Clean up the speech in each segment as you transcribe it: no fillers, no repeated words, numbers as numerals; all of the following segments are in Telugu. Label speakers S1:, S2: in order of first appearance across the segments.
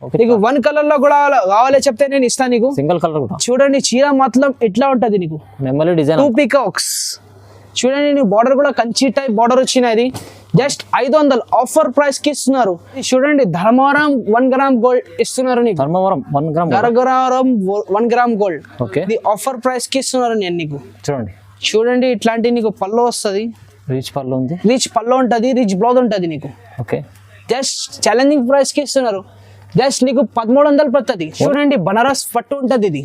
S1: నీకు 1 కలర్ లో కూడా కావాలి చెప్తే నేను ఇస్తాను నీకు.
S2: సింగిల్ కలర్ కూడా
S1: చూడండి చీర మాత్రం ఎట్లా ఉంటది నీకు,
S2: నెమలి డిజైన్
S1: 2 పీకాక్స్. చూడండి నీకు బార్డర్ కూడా కంచి టైప్ బార్డర్ వచ్చినది. జస్ట్ 500 ఆఫర్ ప్రైస్ కి ఇస్తున్నారు. చూడండి ధర్మవరం 1 గ్రామ్ గోల్డ్ ఇస్తున్నారు నీకు.
S2: ధర్మవరం
S1: 1 గ్రామ్ గోల్డ్ ఇది ఆఫర్ ప్రైస్ కి ఇస్తున్నారు నేను నీకు. చూడండి ఇట్లాంటి నీకు పల్లో వస్తుంది,
S2: రిచ్ పల్లో ఉంది,
S1: రిచ్ పల్లో ఉంటది, రిచ్ బ్లౌజ్ ఉంటది నీకు.
S2: ఓకే
S1: జస్ట్ ఛాలెంజింగ్ ప్రైస్ కి ఇస్తున్నారు. జస్ట్ నీకు 1300 పడుతుంది. చూడండి బనారస్ పట్టు ఉంటది, ఇది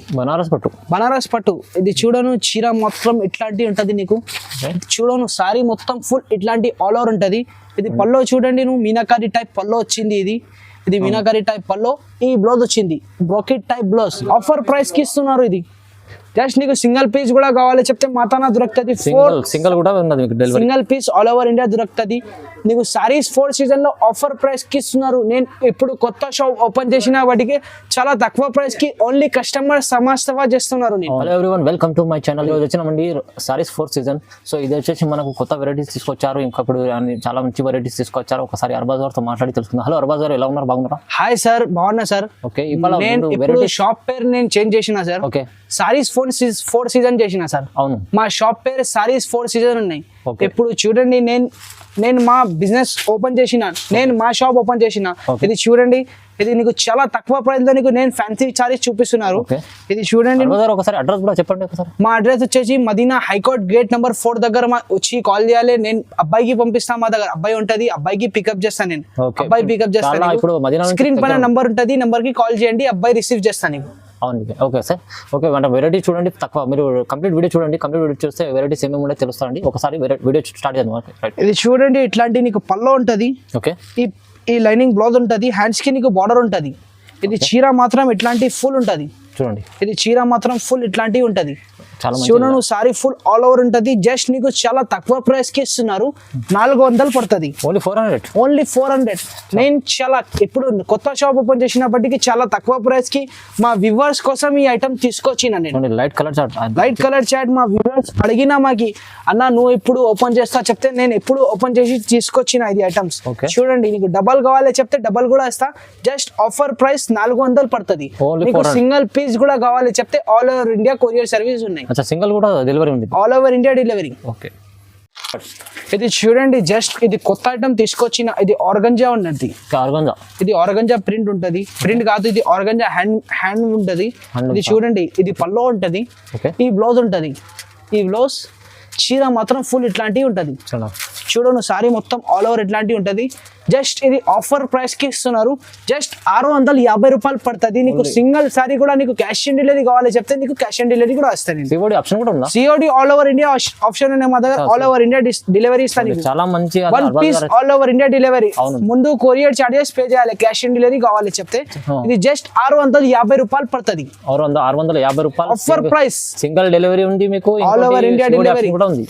S1: బనారస్ పట్టు. ఇది చూడను చీర మొత్తం ఇట్లాంటి ఉంటది నీకు. చూడను సారీ మొత్తం ఫుల్ ఇట్లాంటి ఆల్ ఓవర్ ఉంటది. ఇది పల్లో చూడండి నువ్వు మీనాకారి టైప్ పల్లో వచ్చింది. ఇది మీనాకారి టైప్ పల్లో, ఈ బ్లౌజ్ వచ్చింది brocade type blouse. Offer price కి ఇస్తున్నారు. ఇది జస్ట్ నీకు సింగిల్ పీస్ కూడా కావాలి చెప్తే మాతానా దొరుకుతుంది. Single piece all over India దొరుకుతుంది నీకు. సారీస్ 4 సీజన్ లో ఆఫర్ ప్రైస్ కి ఇస్తున్నారు. నేను ఇప్పుడు కొత్త షాప్ ఓపెన్ చేసిన వాటికి చాలా తక్కువ ప్రైస్ కి ఓన్లీ కస్టమర్ సమాస్తవా చేస్తున్నారు.
S2: Hello everyone, welcome to my channel. వచ్చినామండి సారీస్ 4 సీజన్. సో ఇది వచ్చేసి మనకు కొత్త వెరైటీస్ తీసుకొచ్చారు. ఇంకప్పుడు చాలా మంచి వెరైటీస్ తీసుకొచ్చారు. ఒకసారి అర్బాజ్ గారితో మాట్లాడి తెలుసుకుందాం. హలో అర్బాజ్ గారు, ఎలా ఉన్నారు? బాగున్నారా?
S1: హాయ్ సార్, బాగున్నా సార్.
S2: ఓకే,
S1: ఇప్పుడు షాప్ పేరు నేను చేంజ్ చేసిన సార్.
S2: ఓకే,
S1: సారీస్ 4 సీజన్ చేసిన సార్.
S2: అవును,
S1: మా షాప్ పేరు సారీస్ 4 సీజన్ ఉన్నాయి. ఇప్పుడు చూడండి నేను మా బిజినెస్ ఓపెన్ చేసిన, నేను మా షాప్ ఓపెన్ చేసిన. ఇది చూడండి, ఇది నీకు చాలా తక్కువ ప్రైస్ లో నీకు నేను ఫ్యాన్సీ సారీస్ చూపిస్తున్నారు. ఇది చూడండి,
S2: ఒకసారి అడ్రస్ కూడా చెప్పండి.
S1: మా అడ్రస్ వచ్చేసి మదీనా హైకోర్ట్ గేట్ నెంబర్ 4 దగ్గర వచ్చి కాల్ చేయాలి. నేను అబ్బాయికి పంపిస్తాను. మా దగ్గర అబ్బాయి ఉంటది, అబ్బాయికి పికప్ చేస్తాను. నేను అబ్బాయి పికప్ చేస్తాను. స్క్రీన్ పైన నంబర్ ఉంటది, నంబర్ కి కాల్ చేయండి, అబ్బాయి రిసీవ్ చేస్తాను.
S2: అవును, ఓకే సార్. ఓకే, అంటే వెరైటీ చూడండి తక్కువ. మీరు కంప్లీట్ వీడియో చూడండి. కంప్లీట్ వీడియో చూస్తే వెరైటీస్ ఏమేమి ఉన్నాయో తెలుస్తాయండి. ఒకసారి వీడియో స్టార్ట్ చేద్దాం.
S1: ఇది చూడండి, ఇట్లాంటి నీకు పల్లో ఉంటది.
S2: ఓకే,
S1: ఈ లైనింగ్ బ్లౌజ్ ఉంటది, హ్యాండ్స్ కి నీకు బార్డర్ ఉంటది. ఇది చీర మాత్రం ఇట్లాంటి ఫుల్ ఉంటది.
S2: చూడండి,
S1: ఇది చీర మాత్రం ఫుల్ ఇట్లాంటి ఉంటది. చూడను సారీ ఫుల్ ఆల్ ఓవర్ ఉంటది. జస్ట్ నీకు చాలా తక్కువ ప్రైస్ కి ఇస్తున్నారు. 400 పడుతుంది. ఓన్లీ 400. నేను చాలా ఇప్పుడు కొత్త షాప్ ఓపెన్ చేసినప్పటికీ చాలా తక్కువ ప్రైస్ కి మా వ్యూవర్స్ కోసం ఈ ఐటమ్ తీసుకొచ్చిన. నేను లైట్ కలర్ చాట్ మా వ్యూవర్స్ అడిగినా మాకి, అన్న నువ్వు ఇప్పుడు ఓపెన్ చేస్తా చెప్తే నేను ఎప్పుడు ఓపెన్ చేసి తీసుకొచ్చిన ఇది ఐటమ్స్. చూడండి, నీకు డబల్ కావాలి చెప్తే డబల్ కూడా ఇస్తా. జస్ట్ ఆఫర్ ప్రైస్ 400 పడుతుంది. నీకు సింగిల్ పీస్ కూడా కావాలి చెప్తే all over India courier service ఉన్నాయి.
S2: సింగిల్ కూడా డెలివరీ ఉంది,
S1: all over India delivery.
S2: Okay,
S1: ఇది చూడండి, జస్ట్ ఇది కొత్త ఐటమ్ తీసుకొచ్చిన. ఇది ఆర్గంజా ఉన్నది. ఇది ఆర్గంజా ప్రింట్ ఉంటది. ప్రింట్ కాదు, ఇది ఆర్గంజా హ్యాండ్ ఉంటది. ఇది చూడండి, ఇది పల్లో ఉంటది, ఈ బ్లౌజ్ ఉంటది. ఈ బ్లౌజ్ చీర మాత్రం ఫుల్ ఇట్లాంటివి ఉంటది. చూడను సారీ మొత్తం ఆల్ ఓవర్ ఇట్లాంటివి ఉంటది. జస్ట్ ఇది ఆఫర్ ప్రైస్ కి ఇస్తున్నారు. జస్ట్ 650 రూపాయలు పడుతుంది. నీకు సింగిల్ సారీ కూడా నీకు క్యాష్ ఆన్ డెలివరీ కావాలి చెప్తే నీకు క్యాష్ ఆన్ డెలివరీ కూడా వస్తుంది. COD all over India option ఉన్నాయి మా దగ్గర. ఆల్ ఓవర్ ఇండియా డెలివరీ ఇస్తాను.
S2: చాలా మంచి
S1: 1 piece all over India delivery. ముందు కొరియర్ చార్జెస్ పే చేయాలి. క్యాష్ ఆన్ డెలివరీ కావాలి చెప్తే ఇది జస్ట్ 650 రూపాయలు పడుతుంది.
S2: 650 రూపాయలు
S1: ఆఫర్ ప్రైస్.
S2: సింగిల్ డెలివరీ ఉంది మీకు.
S1: ఆల్ ఓవర్ ఇండియా డెలివరీ కూడా ఉంది.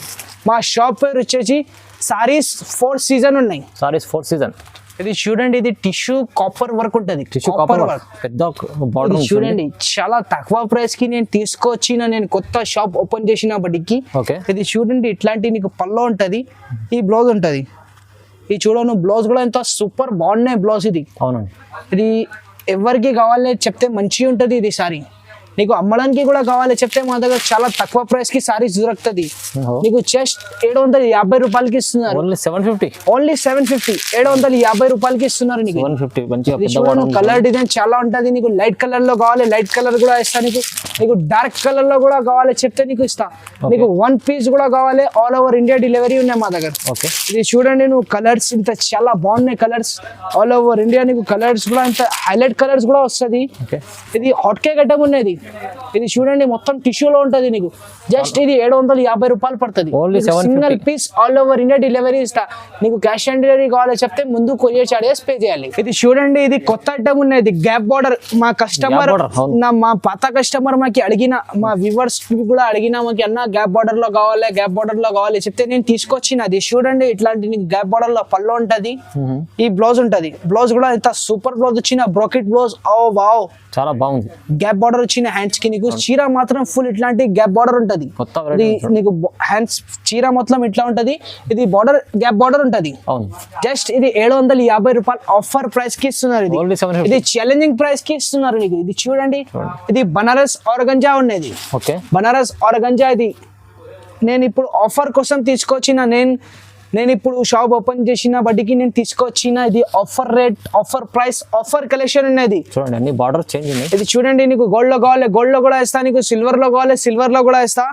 S1: మా షాప్ పేరు వచ్చేసి సారీస్ 4 సీజన్ ఉన్నాయి.
S2: సారీస్ 4 సీజన్.
S1: ఇది చూడండి, ఇది టిష్యూ కాపర్ వర్క్ ఉంటది.
S2: కాపర్ వర్క్ పెద్ద బార్డర్
S1: చూడండి. చాలా తక్కువ ప్రైస్ కి నేను తీసుకొచ్చిన. నేను కొత్త షాప్ ఓపెన్ చేసినప్పటికి ఇది చూడండి, ఇట్లాంటి నీకు పల్లో ఉంటది, ఈ బ్లౌజ్ ఉంటది. ఇది చూడను బ్లౌజ్ కూడా ఎంత సూపర్ బాగున్నాయి బ్లౌజ్. ఇది
S2: అవునండి,
S1: ఇది ఎవరికి కావాలి చెప్తే మంచిగా ఉంటది. ఇది సారీ నీకు అమ్మడానికి కూడా కావాలి చెప్తే మా దగ్గర చాలా తక్కువ ప్రైస్ కి సారీస్ దొరుకుతుంది. నీకు జస్ట్ 750 రూపాయలకి ఇస్తున్నారు. ఓన్లీ 750 750 రూపాయలకి ఇస్తున్నారు. నీకు కలర్ డిజైన్ చాలా ఉంటది. నీకు లైట్ కలర్ లో కావాలి, లైట్ కలర్ కూడా ఇస్తా. నీకు డార్క్ కలర్ లో కూడా కావాలి చెప్తే నీకు ఇస్తా. నీకు 1 పీస్ కూడా కావాలి. ఆల్ ఓవర్ ఇండియా డెలివరీ ఉన్నాయి మా దగ్గర. ఇది చూడండి, నువ్వు కలర్స్ ఇంత చాలా బాగున్నాయి కలర్స్. ఆల్ ఓవర్ ఇండియా నీకు కలర్స్ కూడా ఇంత హైలైట్ కలర్స్ కూడా వస్తుంది. ఇది హాట్ కేక్ ఐటమ్ ఉన్నది. ఇది చూడండి, మొత్తం టిష్యూలో ఉంటది. నీకు జస్ట్ ఇది 750 రూపాయలు పడుతుంది. Single piece all over India delivery ఇస్తా. నీకు క్యాష్ ఆన్ డెలివరీ కావాలి చెప్తే ముందు కొరియర్ చార్జెస్ పే చేయాలి. ఇది చూడండి, ఇది కొత్త ఐటమ్ ఉన్నది. Gap border. మా కస్టమర్ మా పాత కస్టమర్ మాకి అడిగిన, మా వ్యూవర్స్ కూడా అడిగిన మాకి, అన్న గ్యాప్ బార్డర్ లో కావాలి, గ్యాప్ బార్డర్ లో కావాలి చెప్తే నేను తీసుకొచ్చిన. అది చూడండి, ఇట్లాంటి నీకు గ్యాప్ బార్డర్ లో పళ్ళు ఉంటది, ఈ బ్లౌజ్ ఉంటది. బ్లౌజ్ కూడా ఇంత సూపర్ బ్లౌజ్ వచ్చిన బ్రోకెట్ బ్లౌజ్. ఓ వావ్,
S2: చాలా బాగుంది.
S1: గ్యాప్ బార్డర్ వచ్చిన హ్యాండ్స్ కి నీకు చీర మాత్రం ఫుల్ ఇట్లాంటి గ్యాప్ బార్డర్ ఉంటది.
S2: కొత్త
S1: ఇది నీకు హ్యాండ్స్ చీర మొత్తం ఇట్లా ఉంటది. ఇది బార్డర్ గ్యాప్ బార్డర్ ఉంటది. జస్ట్ ఇది 750 రూపాయలు ఆఫర్ ప్రైస్ కి ఇస్తున్నారు. ఇది ఛాలెంజింగ్ ప్రైస్ కి ఇస్తున్నారు నీకు. ఇది చూడండి, ఇది బనారస్ ఆర్గంజా ఉన్నది. బనారస్ ఆర్గంజా ఇది నేను ఇప్పుడు ఆఫర్ కోసం తీసుకొచ్చిన. నేను ఇప్పుడు షాప్ ఓపెన్ చేసిన బట్టికి నేను తీసుకొచ్చిన. ఇది offer rate, offer price, offer collection ఉన్నది.
S2: చూడండి అన్ని బార్డర్ చేంజ్ ఉన్నాయి.
S1: ఇది చూడండి, నీకు గోల్డ్ లో కావాలి గోల్డ్ లో కూడా ఇస్తా, నీకు సిల్వర్ లో కావాలి సిల్వర్ లో కూడా ఇస్తా.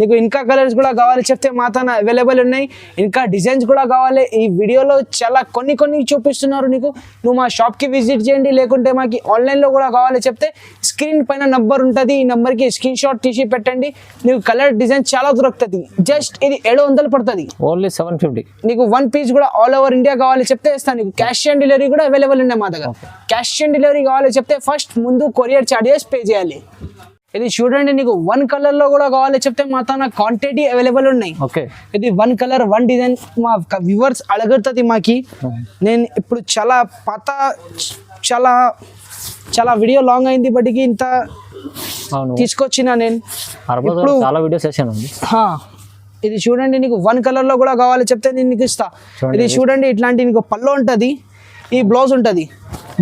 S1: నీకు ఇంకా కలర్స్ కూడా కావాలి చెప్తే మాత్రం అవైలబుల్ ఉన్నాయి. ఇంకా డిజైన్స్ కూడా కావాలి. ఈ వీడియోలో చాలా కొన్ని చూపిస్తున్నారు నీకు. నువ్వు మా షాప్ కి విజిట్ చేయండి, లేకుంటే మాకు ఆన్లైన్ లో కూడా కావాలి చెప్తే స్క్రీన్ పైన నంబర్ ఉంటది. ఈ నంబర్ కి స్క్రీన్ షాట్ తీసి పెట్టండి. నీకు కలర్ డిజైన్ చాలా దొరుకుతుంది. జస్ట్ ఇది 700 పడుతుంది.
S2: ఓన్లీ 750.
S1: నీకు 1 పీస్ కూడా ఆల్ ఓవర్ ఇండియా కావాలి చెప్తే ఇస్తాను. నీకు క్యాష్ ఆన్ డెలివరీ కూడా అవైలబుల్ ఉన్నాయి మా దగ్గర. క్యాష్ ఆన్ డెలివరీ కావాలి చెప్తే ఫస్ట్ ముందు కొరియర్ చార్జెస్ పే చేయాలి. ఇది చూడండి, నీకు 1 కలర్ లో కూడా కావాలి చెప్తే మాత్రం క్వాంటిటీ అవైలబుల్ ఉన్నాయి. ఇది 1 కలర్ 1 డిజైన్ మా వ్యూవర్స్ అడగడుతుంది మాకి. నేను ఇప్పుడు చాలా వీడియో లాంగ్ అయింది బట్టికి ఇంత తీసుకొచ్చిన నేను.
S2: ఇప్పుడు చాలా వీడియోస్ చేశాను.
S1: ఇది చూడండి, నీకు 1 కలర్ లో కూడా కావాలి చెప్తే నేను నీకు ఇస్తా. ఇది చూడండి, ఇట్లాంటి నీకు పళ్ళు ఉంటది, ఈ బ్లౌజ్ ఉంటది.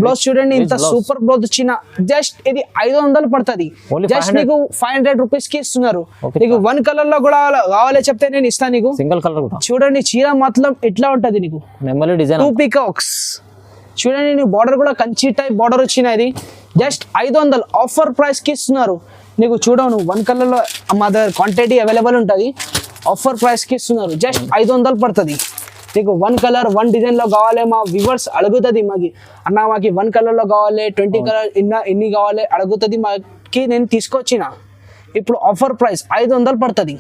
S1: బ్లౌజ్ చూడండి, ఇంత సూపర్ బ్లౌజ్ వచ్చిన. జస్ట్ ఇది 500 పడుతుంది. జస్ట్ నీకు 500 రూపీస్ కి ఇస్తున్నారు. నీకు 1 కలర్ లో కూడా కావాలి చెప్తే నేను ఇస్తాను నీకు.
S2: సింగిల్ కలర్
S1: చూడండి, చీర మాత్రం ఇట్లా ఉంటది నీకు. 2 పీకాక్స్ చూడండి, నీకు బార్డర్ కూడా కంచి టైప్ బార్డర్ వచ్చినది. జస్ట్ 500 ఆఫర్ ప్రైస్ కి ఇస్తున్నారు నీకు. చూడవు నువ్వు 1 కలర్ లో మా దగ్గర క్వాంటిటీ అవైలబుల్ ఉంటది. ఆఫర్ ప్రైస్ కి ఇస్తున్నారు. జస్ట్ 500 పడుతుంది నీకు. 1 కలర్ 1 డిజైన్ లో కావాలి. మా వ్యూవర్స్ అడుగుతుంది మాకి, అన్న మాకి 1 కలర్ లో కావాలి, 20 కలర్ ఎన్ని కావాలి అడుగుతుంది మాకి. నేను తీసుకొచ్చిన ఇప్పుడు ఆఫర్ ప్రైస్ 500 పడుతుంది.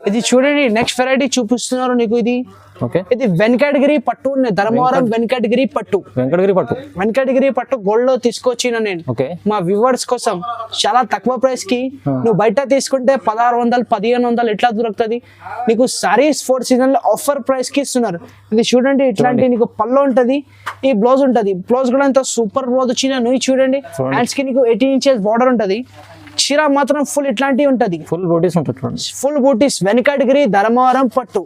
S1: ఇది చూడండి, నెక్స్ట్ వెరైటీ చూపిస్తున్నారు నీకు. ఇది వెంకటగిరి పట్టు, ధర్మవరం వెంకటగిరి పట్టు గోల్డ్ లో తీసుకొచ్చిన నేను మా వ్యూవర్స్ కోసం. చాలా తక్కువ ప్రైస్ కి. నువ్వు బయట తీసుకుంటే 1600 1500 ఎట్లా దొరుకుతుంది నీకు. సారీస్ 4 సీజన్ లో ఆఫర్ ప్రైస్ కి ఇస్తున్నారు. ఇది చూడండి, ఇట్లాంటి నీకు పళ్ళు ఉంటది, ఈ బ్లౌజ్ ఉంటది. బ్లౌజ్ కూడా ఎంత సూపర్ బ్లౌజ్ వచ్చిన. నువ్వు చూడండి, హ్యాండ్స్ కి నీకు 18 ఇంచెస్ బార్డర్ ఉంటది. చీర మాత్రం ఫుల్ ఇట్లాంటివి ఉంటది. ఫుల్ బూటీస్ వెంకటగిరి ధర్మవరం పట్టు.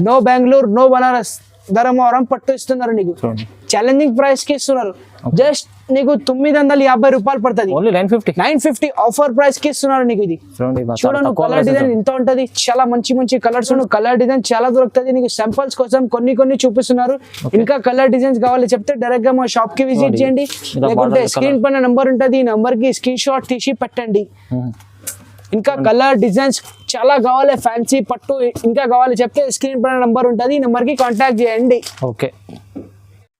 S1: నో బెంగళూరు, నో బనారస్, ధర్మవరం పట్టు ఇస్తున్నారు నీకు. ఛాలెంజింగ్ ప్రైస్ కి ఇస్తున్నారు. జస్ట్ నీకు 950 రూపాయలు పడుతుంది. 950 ఆఫర్ ప్రైస్ కి ఇస్తున్నారు నీకు. ఇది చూడండి, కలర్ డిజైన్ ఇంత ఉంటది. చాలా మంచి కలర్స్. కలర్ డిజైన్ చాలా దొరుకుతుంది నీకు. శాంపుల్స్ కోసం కొన్ని చూపిస్తున్నారు. ఇంకా కలర్ డిజైన్స్ కావాలి చెప్తే డైరెక్ట్ గా మా షాప్ కి విజిట్ చేయండి, లేకుంటే స్క్రీన్ పైన నంబర్ ఉంటది. ఈ నంబర్ కి స్క్రీన్ షాట్ తీసి పెట్టండి. ఇంకా కలర్ డిజైన్స్ చాలా కావాలి. ఫ్యాన్సీ పట్టు ఇంకా కావాలి చెప్తే స్క్రీన్ పైన నంబర్ ఉంటది. ఈ నంబర్ కి కాంటాక్ట్ చేయండి.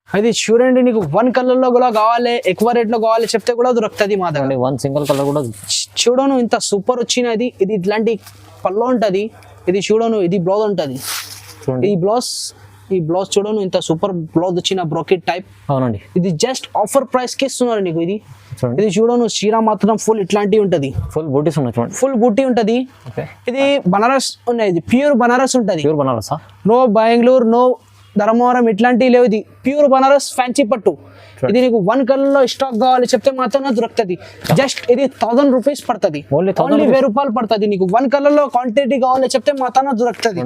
S1: అది చూడండి, నీకు 1 కలర్ లో కూడా కావాలి, ఎక్కువ రేట్ లో కావాలి చెప్తే కూడా దొరుకుతుంది మా దగ్గర.
S2: 1 సింగిల్ కలర్ కూడా
S1: చూడను, ఇంత సూపర్ వచ్చినది. ఇది ఇట్లాంటి పళ్ళు ఉంటది. ఇది చూడను, ఇది బ్లౌజ్ ఉంటది. ఈ బ్లౌజ్ చూడను, ఇంత సూపర్ బ్లౌజ్ వచ్చిన బ్రోకెట్ టైప్.
S2: అవునండి,
S1: ఇది జస్ట్ ఆఫర్ ప్రైస్ కి ఇస్తున్నారు నీకు. ఇది చూడను, చీర మాత్రం ఫుల్ ఇట్లాంటివి ఉంటది. ఫుల్ బూటీ ఉంటది. ఇది బనారస్ ఉన్నాయి. ఇది ప్యూర్ బనారస్ ఉంటది. నో బెంగళూరు, నో ధర్మవరం ఇట్లాంటివి లేవు. ఇది ప్యూర్ బనారస్ ఫ్యాన్సీ పట్టు. ఇది నీకు 1 కలర్ లో స్టాక్ కావాలి చెప్తే మాత్రం దొరుకుతుంది. జస్ట్ ఇది 1000 రూపీస్ పడుతుంది. ఓన్లీ 1000 రూపాయలు పడుతుంది నీకు. 1 కలర్ లో క్వాంటిటీ కావాలి చెప్తే మాత్రం దొరుకుతుంది.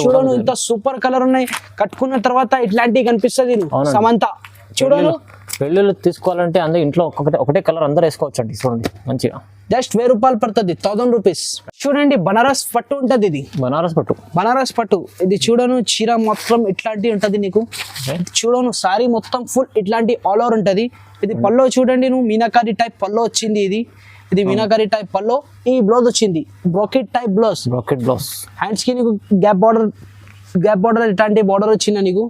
S1: చూడను, ఇంత సూపర్ కలర్ ఉన్నాయి. కట్టుకున్న తర్వాత ఇట్లాంటివి కనిపిస్తుంది. సమంత చూడను,
S2: పెళ్ళిళ్ళు తీసుకోవాలంటే అందరూ ఇంట్లో ఒకటే కలర్ అందరూ వేసుకోవచ్చు అండి. చూడండి, మంచిగా
S1: జస్ట్ 1000 రూపాయలు పడుతుంది. 1000 రూపీస్. చూడండి, బనారస్ పట్టు ఉంటది. ఇది బనారస్ పట్టు. ఇది చూడను, చీర మొత్తం ఇట్లాంటి ఉంటది నీకు. చూడను, సారీ మొత్తం ఫుల్ ఇట్లాంటి ఆల్ ఓవర్ ఉంటది. ఇది పల్లో చూడండి, నువ్వు మీనాకారి టైప్ పల్లో వచ్చింది. ఇది మీనాకారి టైప్ పల్లో. ఈ బ్లౌజ్ వచ్చింది బ్రోకెట్ టైప్ బ్లౌజ్. హ్యాండ్స్ కి నీకు గ్యాప్ బార్డర్ ఇట్లాంటి బార్డర్ వచ్చింది నీకు.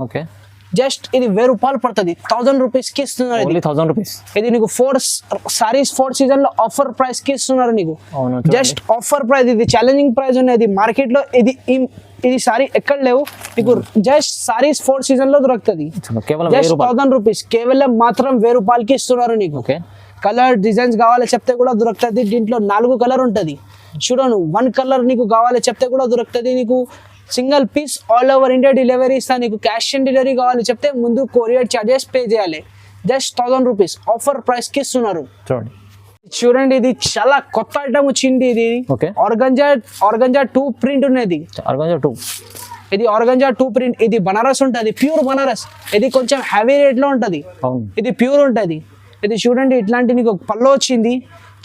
S1: జస్ట్ ఇది 1000 రూపాయలు పడుతుంది. 1000 రూపీస్ కి ఇస్తున్నారు. ఇది నీకు 4 సారీస్ 4 సీజన్ లో ఆఫర్ ప్రైస్ కి ఇస్తున్నారు నీకు. Just offer price. ఇది ఛాలెంజింగ్ ప్రైస్ ఉన్నది మార్కెట్ లో. ఇది సారీ ఎక్కడ లేవు నీకు. జస్ట్ సారీస్ 4 సీజన్ లో దొరుకుతుంది. జస్ట్ 1000 రూపీస్ కేవలం మాత్రం 1000 రూపాయలకి ఇస్తున్నారు నీకు. కలర్ డిజైన్స్ కావాలి చెప్తే కూడా దొరుకుతుంది. దీంట్లో 4 కలర్ ఉంటది. చూడను, 1 కలర్ నీకు కావాలి చెప్తే కూడా దొరుకుతుంది నీకు. Single piece all over India delivery ఇస్తా నీకు. క్యాష్ ఆన్ డెలివరీ కావాలి చెప్తే ముందు కొరియర్ చార్జెస్ పే చేయాలి. జస్ట్ 1000 రూపీస్ ఆఫర్ ప్రైస్ కి ఇస్తున్నారు. చూడండి ఇది చాలా కొత్త ఐటమ్ వచ్చింది. ఇది
S2: ఓకే
S1: ఆర్గంజా 2 ప్రింట్ ఉన్నది.
S2: ఆర్గంజా 2
S1: ఇది ఆర్గంజా 2 ప్రింట్. ఇది బనారస్ ఉంటది, ప్యూర్ బనారస్. ఇది కొంచెం హెవీ రేట్ లో ఉంటది,
S2: అవును.
S1: ఇది ప్యూర్ ఉంటది. ఇది చూడండి ఇట్లాంటి నీకు పళ్ళు వచ్చింది,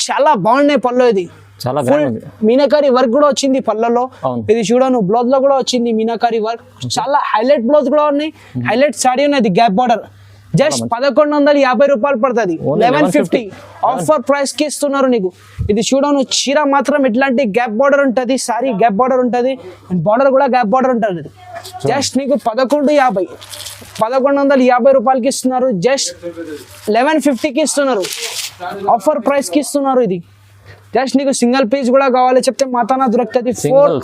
S1: చాలా బాగున్నాయి పళ్ళు. ఇది
S2: చాలా
S1: ఫుల్
S2: గ్రాండ్ ఉంది.
S1: మీనాకారి వర్క్ కూడా వచ్చింది పళ్ళలో.
S2: అవును.
S1: ఇది చూడను బ్లౌజ్ లో కూడా వచ్చింది మీనాకారి వర్క్. చాలా హైలైట్ బ్లౌజ్ కూడా ఉన్నాయి, హైలైట్ సాడీ ఉన్నది, గ్యాప్ బార్డర్. జస్ట్ 1150 రూపాయలు పడుతుంది, 1150 ఆఫర్ ప్రైస్ కి ఇస్తున్నారు నీకు. ఇది చూడను చీర మాత్రం ఇట్లాంటి గ్యాప్ బార్డర్ ఉంటది, సారీ గ్యాప్ బార్డర్ ఉంటది, బార్డర్ కూడా గ్యాప్ బార్డర్ ఉంటది. జస్ట్ నీకు 1150 రూపాయలకి ఇస్తున్నారు, జస్ట్ 1150కి ఇస్తున్నారు, ఆఫర్ ప్రైస్ కి ఇస్తున్నారు. ఇది జస్ట్ నీకు సింగిల్ పీస్ కూడా కావాలి చెప్తే మాతానా దొరుకుతుంది.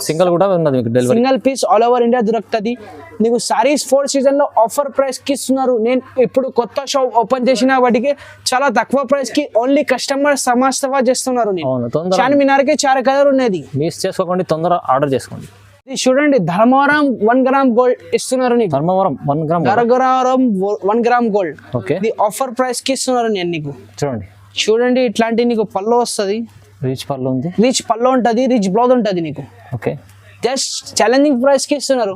S2: సింగిల్ కూడా ఉన్నది మీకు delivery.
S1: Single piece all over India దొరుకుతుంది నీకు. సారీస్ 4 సీజన్ లో ఆఫర్ ప్రైస్ కి ఇస్తున్నారు. నేను ఇప్పుడు కొత్త షాప్ ఓపెన్ చేసిన వాటికి చాలా తక్కువ ప్రైస్ కి ఓన్లీ కస్టమర్ సమాస్తవా చేస్తున్నారు.
S2: అవును, తొందర
S1: చార్మినార్ కి 4 కలర్ ఉన్నది,
S2: మిస్ చేసుకోకండి, తొందర ఆర్డర్ చేసుకోండి.
S1: ఇది చూడండి ధర్మవరం 1 గ్రామ్ గోల్డ్ ఇస్తున్నారు నీకు.
S2: Dharmavaram 1 gram.
S1: Dharmavaram 1 gram gold.
S2: Okay,
S1: ఇది ఆఫర్ ప్రైస్ కి ఇస్తున్నారు నేను నీకు.
S2: చూడండి
S1: ఇట్లాంటి నీకు పళ్ళు వస్తుంది,
S2: రిచ్ పళ్ళు ఉంది,
S1: రిచ్ పళ్ళు ఉంటుంది, రిచ్ బ్లౌజ్ ఉంటుంది నీకు.
S2: ఓకే,
S1: జస్ట్ ఛాలెంజింగ్ ప్రైస్ కి ఇస్తున్నారు.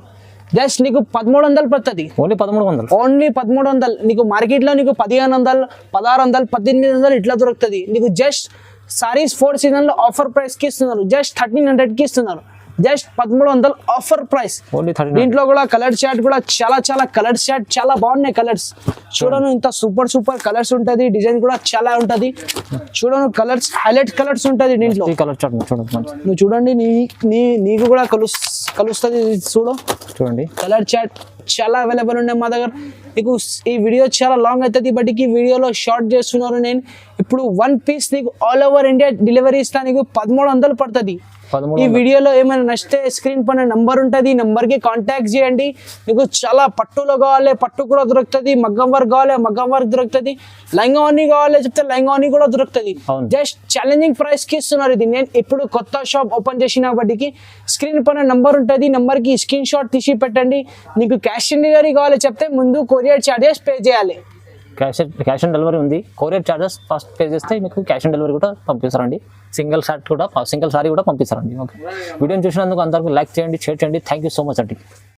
S1: జస్ట్ నీకు 1300 పడుతుంది,
S2: ఓన్లీ 1300.
S1: ఓన్లీ 1300. నీకు మార్కెట్ లో నీకు 1500, 1600, 1800 ఇట్లా దొరుకుతుంది నీకు. జస్ట్ సారీస్ 4 సీజన్ లో ఆఫర్ ప్రైస్ కి ఇస్తున్నారు, జస్ట్ 1300 కి ఇస్తున్నారు. Just 1300 offer price. దీంట్లో కూడా కలర్ చార్ట్ కూడా చాలా కలర్ చార్ట్ చాలా బాగున్నాయి కలర్స్. చూడను ఇంత సూపర్ కలర్స్ ఉంటది, డిజైన్ కూడా చాలా ఉంటది. చూడను కలర్స్ హైలైట్ కలర్స్ ఉంటది దీంట్లో.
S2: కలర్ చార్ట్
S1: నువ్వు చూడండి నీకు కూడా కలుస్తుంది. చూడండి కలర్ చార్ట్ చాలా అవైలబుల్ ఉన్నాయి మా దగ్గర. నీకు ఈ వీడియో చాలా లాంగ్ అవుతుంది, బట్ ఈ వీడియోలో షార్ట్ చేస్తున్నారు నేను. ఇప్పుడు 1 పీస్ నీకు ఆల్ ఓవర్ ఇండియా డెలివరీ ఇస్తా, నీకు 1300 పడుతుంది. ఈ వీడియోలో ఏమైనా నచ్చితే స్క్రీన్ పైన నంబర్ ఉంటుంది, ఈ నంబర్ కి కాంటాక్ట్ చేయండి. నీకు చాలా పట్టులో కావాలి, పట్టు కూడా దొరుకుతుంది. మగ్గం వర్క్ కావాలి, మగ్గం వర్క్ దొరుకుతుంది. లంగావని కావాలి చెప్తే లంగావని కూడా దొరుకుతుంది. జస్ట్ ఛాలెంజింగ్ ప్రైస్ కి ఇస్తున్నారు. ఇది నేను ఇప్పుడు కొత్త షాప్ ఓపెన్ చేసిన వాటికి స్క్రీన్ పైన నంబర్ ఉంటుంది, నంబర్ కి స్క్రీన్ షాట్ తీసి పెట్టండి. నీకు క్యాష్ ఆన్ డెలివరీ కావాలి చెప్తే ముందు కొరియర్ చార్జెస్ పే చేయాలి.
S2: క్యాష్ ఆన్ డెలివరీ ఉంది, కొరియర్ చార్జెస్ ఫస్ట్ పే చేస్తే మీకు క్యాష్ ఆన్ డెలివరీ కూడా పంపిస్తారండి. సింగిల్ సారీ కూడా పంపిస్తారండి. ఓకే, వీడియోని చూసినందుకు అందరికీ లైక్ చేయండి, షేర్ చేయండి. థ్యాంక్ యూ సో మచ్ అండి.